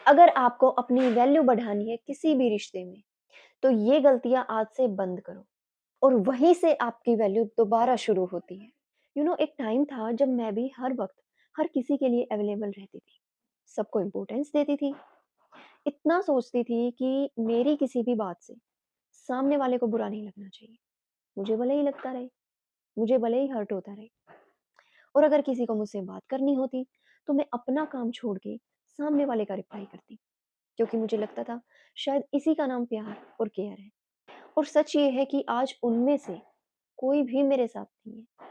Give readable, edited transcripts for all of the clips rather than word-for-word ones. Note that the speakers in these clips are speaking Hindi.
अगर आपको अपनी वैल्यू बढ़ानी है किसी भी रिश्ते में, तो ये गलतियाँ आज से बंद करो और वहीं से आपकी वैल्यू दोबारा शुरू होती है। एक टाइम था जब मैं भी हर वक़्त, हर किसी के लिए अवेलेबल रहती थी। सबको इम्पोर्टेंस देती थी। इतना सोचती थी कि मेरी किसी भी बात से सामने वाले को बुरा नहीं लगना चाहिए। मुझे भले ही लगता रहे, मुझे भले ही हर्ट होता रहे। और अगर किसी को मुझसे बात करनी होती, तो मैं अपना काम छोड़ के सामने वाले का रिप्लाई करती। क्योंकि मुझे लगता था शायद इसी का नाम प्यार और केयर है। और सच ये है कि आज उनमें से कोई भी मेरे साथ नहीं है।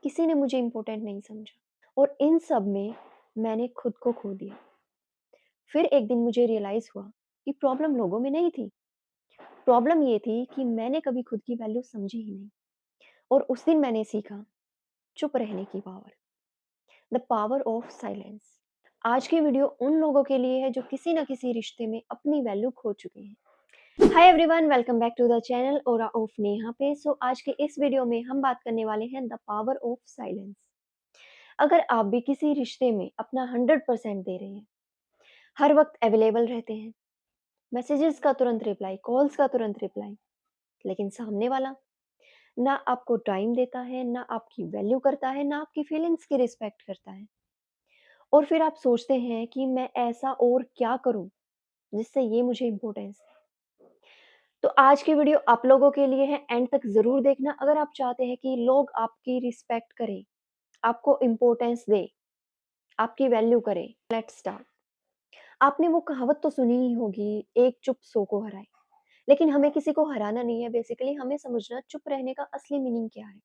किसी ने मुझे इम्पोर्टेंट नहीं समझा और इन सब में मैंने खुद को खो दिया। फिर एक दिन मुझे रियलाइज़ हुआ कि प्रॉब्लम लोगों में नहीं थी। प्रॉब्लम ये थी कि मैंने कभी खुद की वैल्यू समझी ही नहीं। और उस दिन मैंने सीखा चुप रहने की power, the power of silence. आज की वीडियो उन लोगों के लिए है जो किसी न किसी रिश्ते में अपनी वैल्यू खो चुके हैं। Hi everyone, welcome back to the channel aura of Neha पे। आज के इस वीडियो में हम बात करने वाले हैं द पावर ऑफ साइलेंस। अगर आप भी किसी रिश्ते में अपना 100% दे रहे हैं, हर वक्त अवेलेबल रहते हैं, मैसेजेस का तुरंत रिप्लाई, कॉल्स का तुरंत रिप्लाई, लेकिन सामने वाला ना आपको टाइम देता है, ना आपकी वैल्यू करता है, ना आपकी फीलिंग्स की रिस्पेक्ट करता है, और फिर आप सोचते हैं कि मैं ऐसा और क्या करूं जिससे ये मुझे इम्पोर्टेंस दे। तो आज की वीडियो आप लोगों के लिए है, एंड तक ज़रूर देखना अगर आप चाहते हैं कि लोग आपकी रिस्पेक्ट करें, आपको इम्पोर्टेंस दें, आपकी वैल्यू करें। Let's start. आपने वो कहावत तो सुनी ही होगी, एक चुप सौ को हराए। लेकिन हमें किसी को हराना नहीं है, बेसिकली हमें समझना चुप रहने का असली मीनिंग क्या है।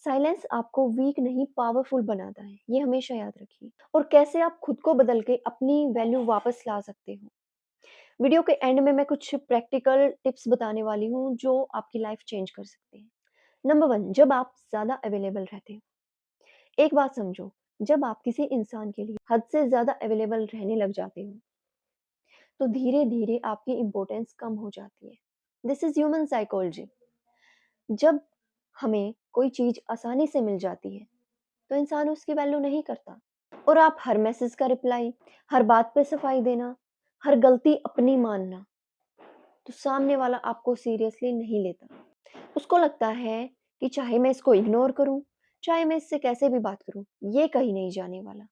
साइलेंस आपको वीक नहीं पावरफुल बनाता है, ये हमेशा याद रखिए। और कैसे आप खुद को बदल के अपनी वैल्यू वापस ला सकते हो। वीडियो के एंड में मैं कुछ प्रैक्टिकल टिप्स बताने वाली हूँ जो आपकी लाइफ चेंज कर सकते हैं। नंबर वन, जब आप ज्यादा अवेलेबल रहते हो। एक बात समझो, जब आप किसी इंसान के लिए हद से ज्यादा अवेलेबल रहने लग जाते हो, तो धीरे धीरे आपकी इंपॉर्टेंस कम हो जाती है। This is human psychology. जब हमें कोई चीज आसानी से मिल जाती है, तो इंसान उसकी वैल्यू नहीं करता। और आप हर मैसेज का रिप्लाई, हर बात पे सफाई देना, हर गलती अपनी मानना, तो सामने वाला आपको सीरियसली नहीं लेता। उसको लगता है कि चाहे मैं इसको इग्नोर करूं, चाहे मैं इससे कैसे भी बात करूं, ये कहीं नहीं जाने वाला।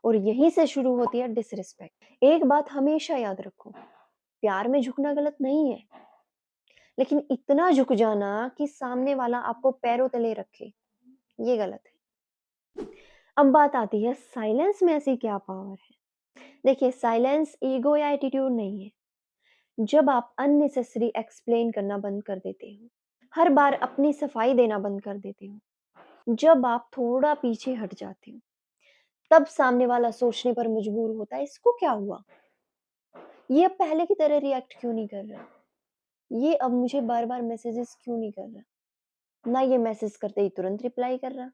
और यहीं से शुरू होती है डिसरिस्पेक्ट। एक बात हमेशा याद रखो, प्यार में झुकना गलत नहीं है, लेकिन इतना झुक जाना कि सामने वाला आपको पैरों तले रखे, ये गलत है। अब बात आती है साइलेंस में ऐसी क्या पावर है। देखिए, साइलेंस ईगो या एटीट्यूड नहीं है। जब आप अननेसेसरी एक्सप्लेन करना बंद कर देते हो, हर बार अपनी सफाई देना बंद कर देते हो, जब आप थोड़ा पीछे हट जाते हो, तब सामने वाला सोचने पर मजबूर होता है, इसको क्या हुआ, ये अब पहले की तरह रिएक्ट क्यों नहीं कर रहा, ये अब मुझे बार बार मैसेजेस क्यों नहीं कर रहा, ना ये मैसेज करते ही तुरंत रिप्लाई कर रहा,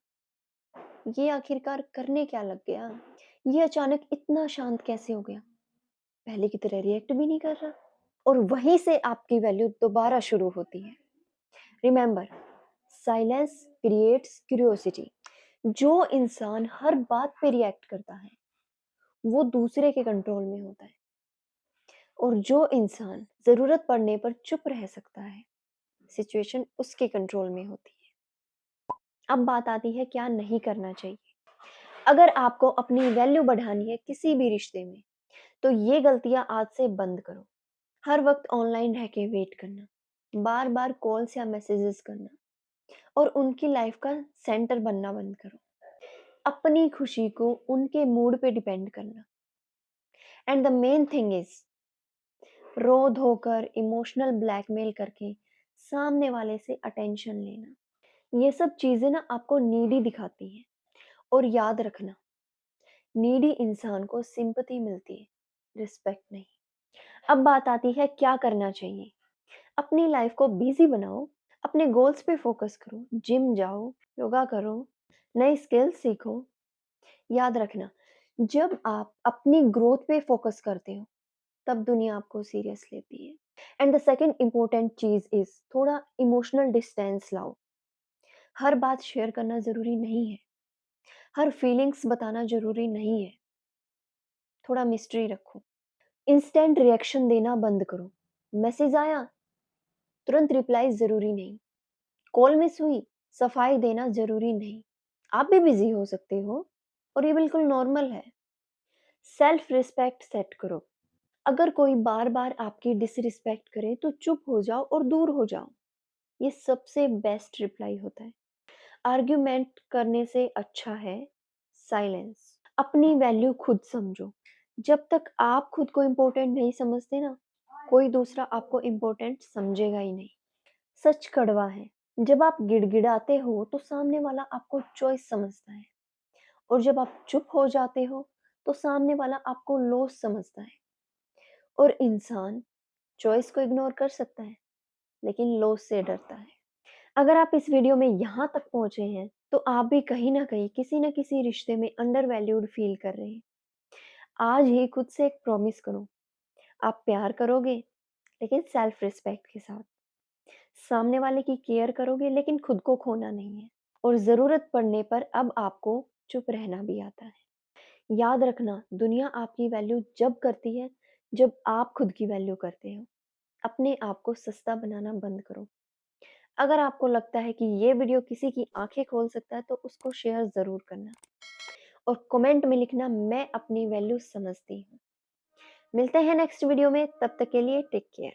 ये आखिरकार करने क्या लग गया, ये अचानक इतना शांत कैसे हो गया, पहले की तरह रिएक्ट भी नहीं कर रहा। और वहीं से आपकी वैल्यू दोबारा शुरू होती है। Remember, silence creates curiosity. जो इंसान हर बात पे रिएक्ट करता है, वो दूसरे के कंट्रोल में होता है। और जो इंसान जरूरत पड़ने पर चुप रह सकता है, सिचुएशन उसके कंट्रोल में होती है। अब बात आती है क्या नहीं करना चाहिए। अगर आपको अपनी वैल्यू बढ़ानी है किसी भी रिश्ते में, तो ये गलतियां आज से बंद करो। हर वक्त ऑनलाइन रह के वेट करना, बार बार कॉल्स या मैसेजेस करना, और उनकी लाइफ का सेंटर बनना बंद करो। अपनी खुशी को उनके मूड पे डिपेंड करना। And the main thing is, रो धोकर इमोशनल ब्लैकमेल करके सामने वाले से अटेंशन लेना, ये सब चीजें ना आपको नीडी दिखाती हैं। और याद रखना, नीडी इंसान को सिंपैथी मिलती है, रिस्पेक्ट नहीं। अब बात आती है क्या करना चाहिए। अपनी लाइफ को बिजी बनाओ, अपने गोल्स पे फोकस करो, जिम जाओ, योगा करो, नई स्किल्स सीखो। याद रखना, जब आप अपनी ग्रोथ पे फोकस करते हो, तब दुनिया आपको सीरियस लेती है। एंड द सेकंड इंपॉर्टेंट चीज इज, थोड़ा इमोशनल डिस्टेंस लाओ। हर बात शेयर करना जरूरी नहीं है, हर फीलिंग्स बताना जरूरी नहीं है। थोड़ा मिस्ट्री रखो। इंस्टेंट रिएक्शन देना बंद करो। मैसेज आया, तुरंत रिप्लाई ज़रूरी नहीं। कॉल मिस हुई, सफाई देना ज़रूरी नहीं। आप भी बिज़ी हो सकते हो और ये बिल्कुल नॉर्मल है। सेल्फ रिस्पेक्ट सेट करो। अगर कोई बार-बार आपकी डिसरिस्पेक्ट करे तो चुप हो जाओ और दूर हो जाओ। ये सबसे बेस्ट रिप्लाई होता है। आर्ग्यूमेंट करने से अच्छा है साइलेंस। अपनी वैल्यू खुद समझो। जब तक आप खुद को इम्पोर्टेंट नहीं समझते ना, कोई दूसरा आपको इम्पोर्टेंट समझेगा ही नहीं। सच कड़वा है, जब आप गिड़गिड़ाते हो तो सामने वाला आपको चॉइस समझता है, और जब आप चुप हो जाते हो तो सामने वाला आपको लॉस समझता है। और इंसान चॉइस को इग्नोर कर सकता है, लेकिन लॉस से डरता है। अगर आप इस वीडियो में यहाँ तक पहुंचे हैं, तो आप भी कहीं ना कहीं किसी न किसी रिश्ते में अंडर वैल्यूड फील कर रहे हैं। आज ही खुद से एक प्रॉमिस करो, आप प्यार करोगे लेकिन सेल्फ रिस्पेक्ट के साथ। सामने वाले की केयर करोगे लेकिन खुद को खोना नहीं है। और ज़रूरत पड़ने पर अब आपको चुप रहना भी आता है। याद रखना, दुनिया आपकी वैल्यू जब करती है जब आप खुद की वैल्यू करते हो। अपने आप को सस्ता बनाना बंद करो। अगर आपको लगता है कि ये वीडियो किसी की आंखें खोल सकता है तो उसको शेयर ज़रूर करना, और कमेंट में लिखना, मैं अपनी वैल्यू समझती हूँ। मिलते हैं नेक्स्ट वीडियो में, तब तक के लिए टेक केयर।